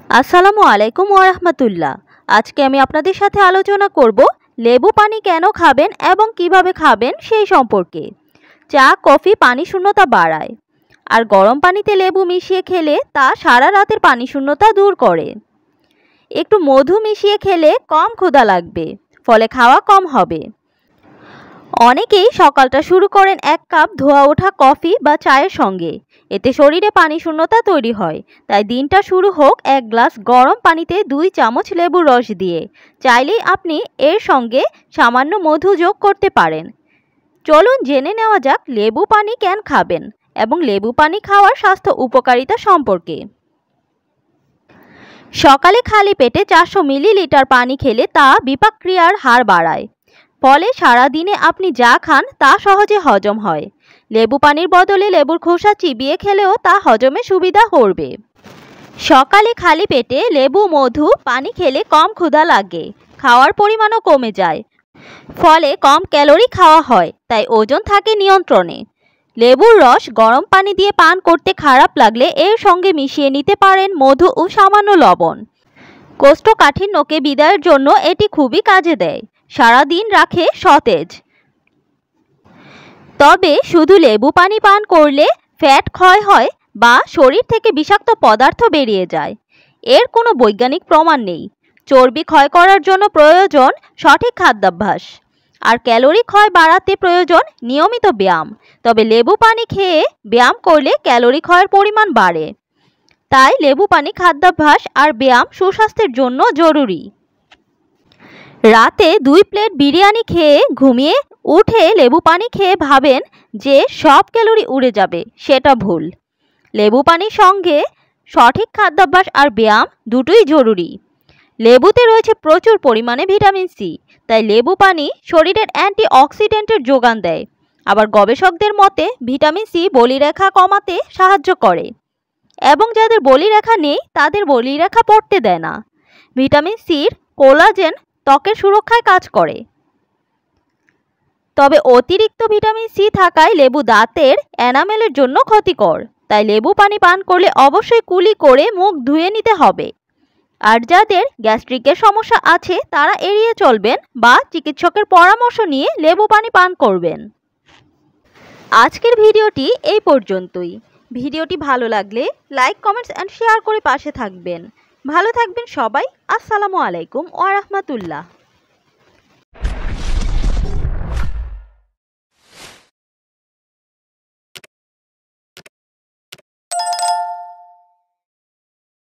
আসসালামু আলাইকুম ওয়া রাহমাতুল্লাহ। আজকে আমি আপনাদের সাথে আলোচনা করব লেবু পানি কেন খাবেন এবং কিভাবে খাবেন সেই সম্পর্কে। চা কফি পানি শূন্যতা বাড়ায়, আর গরম পানিতে লেবু মিশিয়ে খেলে তা সারা রাতের পানি শূন্যতা দূর করে। একটু মধু মিশিয়ে খেলে কম ক্ষুধা লাগবে, ফলে খাওয়া কম হবে। অনেকেই সকালটা শুরু করেন 1 কাপ ধোয়া ওঠা কফি বা চায়ের সঙ্গে। এতে শরীরে পানি শূন্যতা তৈরি হয়। তাই দিনটা শুরু হোক 1 গ্লাস গরম পানিতে 2 চামচ লেবুর রস দিয়ে। চাইলেই আপনি এর সঙ্গে সামান্য মধু যোগ করতে পারেন। চলুন জেনে নেওয়া যাক লেবু পানি কেন খাবেন এবং লেবু পানি খাওয়ার স্বাস্থ্য উপকারিতা সম্পর্কে। সকালে খালি পেটে 400 মিলিলিটার পানি খেলে তা বিপাক ক্রিয়ার হার বাড়ায়। ফলে সারা দিনে আপনি যা খান তা সহজে হজম হয়। লেবু পানির বদলে লেবুর খোসা চিবিয়ে খেলেও তা হজমে সুবিধা করবে। সকালে খালি পেটে লেবু মধু পানি খেলে কম ক্ষুধা লাগে, খাওয়ার পরিমাণও কমে যায়। ফলে কম ক্যালোরি খাওয়া হয়, তাই ওজন থাকে নিয়ন্ত্রণে। লেবুর রস গরম পানি দিয়ে পান করতে খারাপ লাগলে এর সঙ্গে মিশিয়ে নিতে পারেন মধু ও সামান্য লবণ। কোষ্ঠকাঠিন্যকে বিদায়ের জন্য এটি খুবই কাজে দেয়, সারাদিন রাখে সতেজ। তবে শুধু লেবু পানি পান করলে ফ্যাট ক্ষয় হয় বা শরীর থেকে বিষাক্ত পদার্থ বেরিয়ে যায়, এর কোনো বৈজ্ঞানিক প্রমাণ নেই। চর্বি ক্ষয় করার জন্য প্রয়োজন সঠিক খাদ্যাভ্যাস, আর ক্যালোরি ক্ষয় বাড়াতে প্রয়োজন নিয়মিত ব্যায়াম। তবে লেবু পানি খেয়ে ব্যায়াম করলে ক্যালোরি ক্ষয়ের পরিমাণ বাড়ে। তাই লেবু পানি খাদ্যাভ্যাস আর ব্যায়াম সুস্বাস্থ্যের জন্য জরুরি। রাতে 2 প্লেট বিরিয়ানি খেয়ে ঘুমিয়ে উঠে লেবু পানি খেয়ে ভাবেন যে সব ক্যালোরি উড়ে যাবে, সেটা ভুল। লেবু পানির সঙ্গে সঠিক খাদ্যাভ্যাস আর ব্যায়াম দুটোই জরুরি। লেবুতে রয়েছে প্রচুর পরিমাণে ভিটামিন সি, তাই লেবু পানি শরীরের অ্যান্টিঅক্সিডেন্টের যোগান দেয়। আবার গবেষকদের মতে ভিটামিন সি বলিরেখা কমাতে সাহায্য করে, এবং যাদের বলিরেখা নেই তাদের বলিরেখা পড়তে দেয় না। ভিটামিন সির কোলাজেন ত্বকের সুরক্ষায় কাজ করে। তবে অতিরিক্ত ভিটামিন সি থাকায় লেবু দাঁতের এনামেলের জন্য ক্ষতিকর। তাই লেবু পানি পান করলে অবশ্যই কুলি করে মুখ ধুয়ে নিতে হবে। আর যাদের গ্যাস্ট্রিকের সমস্যা আছে তারা এড়িয়ে চলবেন বা চিকিৎসকের পরামর্শ নিয়ে লেবু পানি পান করবেন। আজকের ভিডিওটি এই পর্যন্তই। ভিডিওটি ভালো লাগলে লাইক কমেন্টস অ্যান্ড শেয়ার করে পাশে থাকবেন। ভালো থাকবেন সবাই। আসসালামু আলাইকুম ওয়া রাহমাতুল্লাহ।